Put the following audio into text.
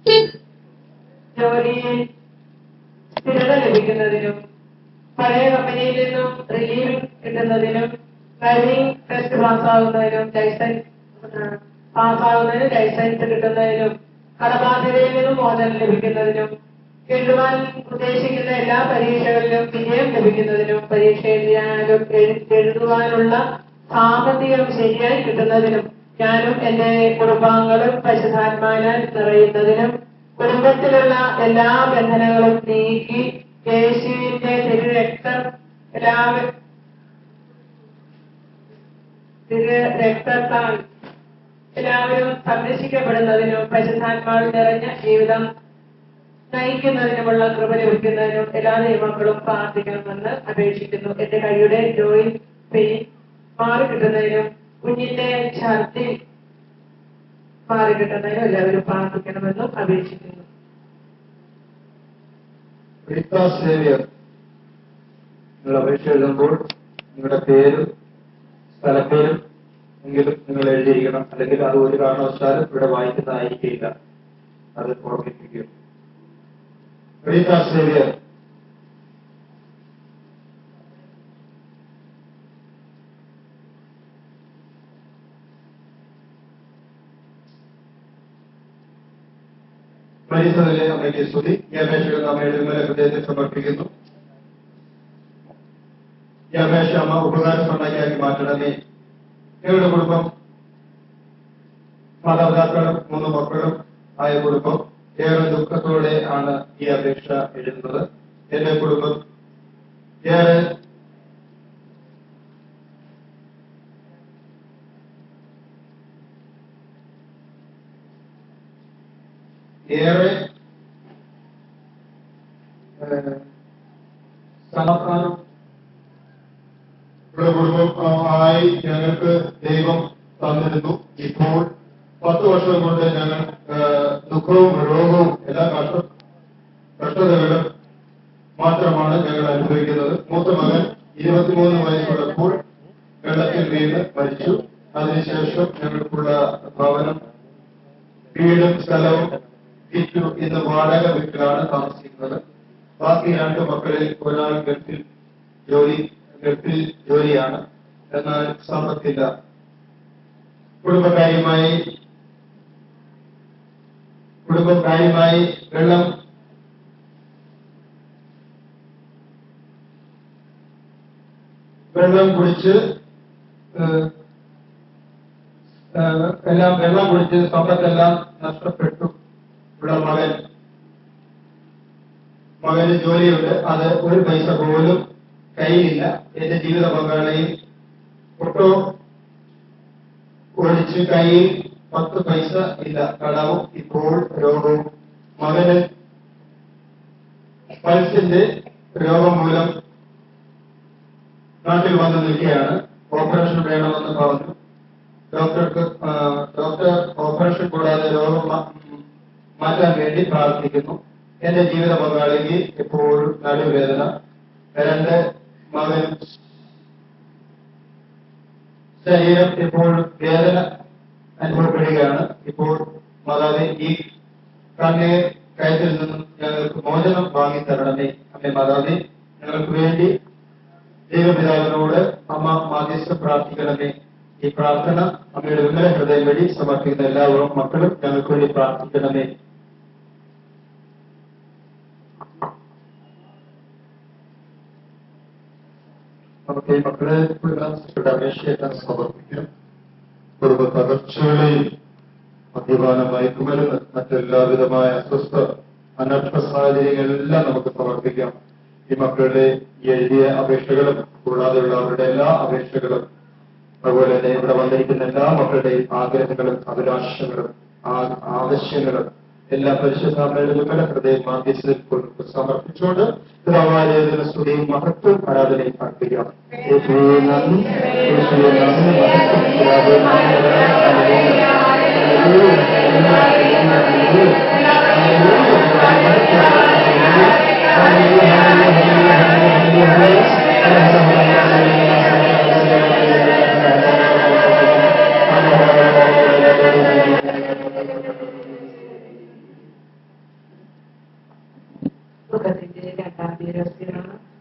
ജോലിയിൽ സ്ഥിരത ലഭിക്കുന്നതിനും പഴയ കമ്പനിയിൽ നിന്നും റിലീവ് കിട്ടുന്നതിനും ഡ്രൈവിംഗ് ടെസ്റ്റ് പാസ്സാകുന്നതിനും ലൈസൻസ് കിട്ടുന്നതിനും കടബാധ്യതയിൽ നിന്നും മോചനം ലഭിക്കുന്നതിനും എഴുതുവാൻ ഉദ്ദേശിക്കുന്ന എല്ലാ പരീക്ഷകളിലും വിജയം ലഭിക്കുന്നതിനും പരീക്ഷ എഴുതുവാനുള്ള സാമ്പത്തികം ശരിയായി കിട്ടുന്നതിനും ഞാനും എന്റെ കുടുംബാംഗങ്ങളും പരിശുദ്ധാത്മാവിനാൽ നിറയുന്നതിനും കുടുംബത്തിലുള്ള എല്ലാ ബന്ധനങ്ങളും നീക്കി യേശുവിന്റെ തിരുരക്തത്താൽ എല്ലാവരും സംരക്ഷിക്കപ്പെടുന്നതിനും പരിശുദ്ധാത്മാവിൽ നിറഞ്ഞ ജീവിതം നയിക്കുന്നതിനുമുള്ള കൃപ ലഭിക്കുന്നതിനും എല്ലാ ദൈവങ്ങളും പ്രാർത്ഥിക്കണമെന്ന് അപേക്ഷിക്കുന്നു. എന്റെ കൈയുടെ ജോയിന്റ് പെയിൻ മാറിക്കിട്ടുന്നതിനും കുഞ്ഞിന്റെ ഛർദി മാറിക്കിട്ടുന്നതിനും എല്ലാവരും പ്രാർത്ഥിക്കണമെന്നും അപേക്ഷിക്കുന്നു. നിങ്ങൾ അപേക്ഷ എഴുതുമ്പോൾ നിങ്ങളുടെ പേരും സ്ഥലപ്പേരും എങ്കിലും നിങ്ങൾ എഴുതിയിരിക്കണം. അല്ലെങ്കിൽ അത് ഒരു കാരണവശാലും ഇവിടെ വായിക്കുന്നതായിരിക്കില്ല. അത് ഓർമ്മിപ്പിക്കുക. സേവിയർ പരിസരത്തിലെ അമ്മയ്ക്ക് സ്തുതി. ഈ അപേക്ഷകൾ അമ്മയുടെ വിമല ഹൃദയത്തിൽ സമർപ്പിക്കുന്നു. ഈ അപേക്ഷ അമ്മ ഉപകാരസ്മരണയ്ക്കാക്കി മാറ്റണമേ. ഞങ്ങളുടെ കുടുംബം മാതാപിതാക്കളും 3 മക്കളും ആയ കുടുംബം ഏറെ ദുഃഖത്തോടെ ആണ് ഈ അപേക്ഷ എഴുതുന്നത്. എന്റെ കുടുംബം ഏറെ സമാധാനം കുടുംബം ആയി ഞങ്ങൾക്ക് ദൈവം തന്നിരുന്നു. ഇപ്പോൾ 10 വർഷം കൊണ്ട് ഞങ്ങൾ ദുഃഖവും രോഗവും എല്ലാ കഷ്ടതകളും മാത്രമാണ് ഞങ്ങൾ അനുഭവിക്കുന്നത്. മൂത്ത മകൻ 23 വയസ്സുള്ളപ്പോൾ വെള്ളത്തിൽ വീണ് മരിച്ചു. അതിനുശേഷം ഞങ്ങൾക്കുള്ള ഭവനം, വീടും സ്ഥലവും വിറ്റു. ഇന്ന് വാടക വീട്ടിലാണ് താമസിക്കുന്നത്. ബാക്കി 2 മക്കളിൽ ഒരാൾ ഗൾഫിൽ ജോലിയാണ്, എന്നാൽ സമ്പത്തില്ല. കുടുംബക്കാരുമായി വെള്ളം കുടിച്ച് സമ്പത്തെല്ലാം നഷ്ടപ്പെട്ടു. ഇവിടെ മകന് ജോലിയുണ്ട്, അത് 1 പൈസ പോലും കയ്യിലില്ല. എന്റെ ജീവിത പങ്കാളിയിൽ ഓട്ടോ ഓടിച്ച് കയ്യിൽ 10 പൈസ ഇല്ല. കടവും ഇപ്പോൾ രോഗവും. മകന് പൾസിന്റെ രോഗം മൂലം നാട്ടിൽ വന്ന് നിൽക്കുകയാണ്. ഓപ്പറേഷൻ വേണമെന്ന് പറഞ്ഞു. ഡോക്ടർ ഓപ്പറേഷൻ കൂടാതെ രോഗം മാറ്റാൻ വേണ്ടി പ്രാർത്ഥിക്കുന്നു. എന്റെ ജീവിത പങ്കാളിക്ക് എപ്പോഴും നടുവേദന. 2 മകനും ശരീരം എപ്പോഴും വേദന അനുഭവപ്പെടുകയാണ്. ഇപ്പോൾ മാതാവേ, ഈ കണ്ണീർ കയറ്റിൽ നിന്നും ഞങ്ങൾക്ക് മോചനം വാങ്ങിത്തരണമേ. അമ്മേ മാതാവേ, ഞങ്ങൾക്ക് വേണ്ടി ദൈവപിതാവിനോട് അമ്മ മാധ്യസ്ഥം പ്രാർത്ഥിക്കണമേ. ഈ പ്രാർത്ഥന അമ്മയുടെ വിമല ഹൃദയം വഴി സമർപ്പിക്കുന്ന എല്ലാവരും മക്കളും ഞങ്ങൾക്ക് വേണ്ടി പ്രാർത്ഥിക്കണമേ. നമുക്ക് ഈ മക്കളെ അപേക്ഷയെല്ലാം സമർപ്പിക്കാം. കുടുംബ തകർച്ചകളെയും മദ്യപാനം, മയക്കുമരുന്ന്, മറ്റെല്ലാവിധമായ അസ്വസ്ഥ അനർത്ഥ സാഹചര്യങ്ങളെല്ലാം നമുക്ക് സമർപ്പിക്കാം. ഈ മക്കളുടെ ഈ എഴുതിയ അപേക്ഷകളും കൂടാതെയുള്ള അവരുടെ എല്ലാ അപേക്ഷകളും, അതുപോലെ തന്നെ ഇവിടെ വന്നിരിക്കുന്ന എല്ലാ മക്കളുടെയും ആഗ്രഹങ്ങളും അഭിലാഷങ്ങളും ആവശ്യങ്ങളും എല്ലാം പരിശുദ്ധാത്മാവിന്റെ വിമല ഹൃദയം മാധ്യസ്ഥതയിൽ സമർപ്പിച്ചുകൊണ്ട് പിതാവായ സ്തുതിയും മഹത്വം ആരാധനയും അർപ്പിക്കാം. ദുഃഖത്തിന്റെ രണ്ടാം ദിവസമാണ്.